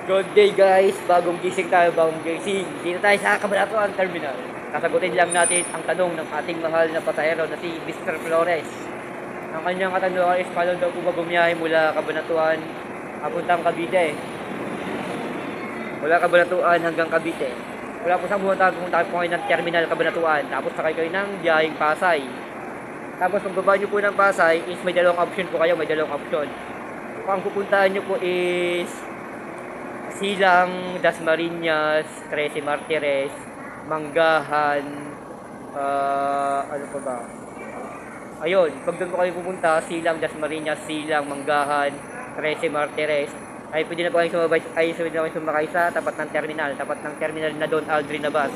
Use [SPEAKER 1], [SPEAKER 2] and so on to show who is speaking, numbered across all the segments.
[SPEAKER 1] Good day guys, bagong gising tayo, bagong gising. Dito tayo sa Cabanatuan Terminal. Sasagutin lang natin ang tanong ng ating mahal na pasahero na si Mr. Flores. Ang kanyang katanungan is paano daw po ba bumiyahe mula Cabanatuan papuntang Cavite. Mula Cabanatuan hanggang Cavite. Wala po sa pumunta po kayo ng Terminal Cabanatuan, tapos sakay kayo ng biyaheng Pasay. Tapos kung baba nyo po ng Pasay is may dalawang option po kayo, may dalawang option. Kung ang pupuntahan nyo po is Silang, Dasmariñas, 13 Martires, Manggahan, ano pa ba? Ayun, pag doon po kayo pupunta, Silang, Dasmariñas, Silang, Manggahan, 13 Martires, ay pwede na po kayo sumakay sa tapat ng terminal na Don Aldrin na bus.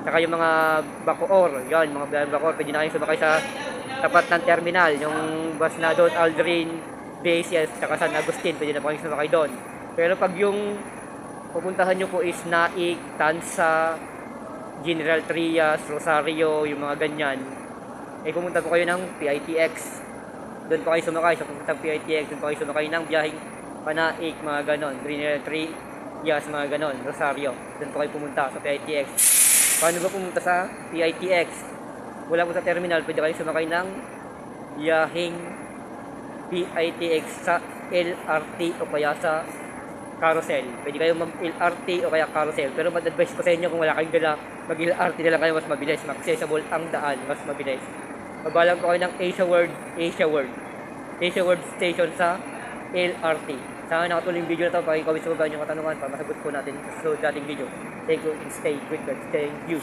[SPEAKER 1] Saka yung mga Bacoor, yan, mga Bacoor, pwede na kayo sumakay sa tapat ng terminal, yung bus na Don Aldrin, Base, yes, saka San Agustin, pwede na po kayo sumakay doon. Pero pag yung pupuntahan nyo po is Naik, Tansa, General Trias, Rosario, yung mga ganyan, eh pumunta po kayo ng PITX. Doon po kayo sumakay sa pupuntang PITX, doon po kayo sumakay ng biyaheng Panaik, mga ganon, General Trias, mga ganon, Rosario. Doon po kayo pumunta sa PITX. Paano ba pumunta sa PITX? Wala po sa terminal, pwede kayo sumakay ng biyaheng PITX sa LRT o kaya sa carousel. Pwede kayo mag-LRT o kaya carousel. Pero mag-advise ko sa inyo kung wala kayong dala, mag-LRT na lang kayo, mas mabilis. Accessible ang daan, mas mabilis. Babalang ko kayo ng Asia World Station sa LRT. Sana nakatuloy yung video na ito. Pakikawin sa baba yung katanungan para masagot po natin sa susunod nating video. Thank you and stay quick and stay you.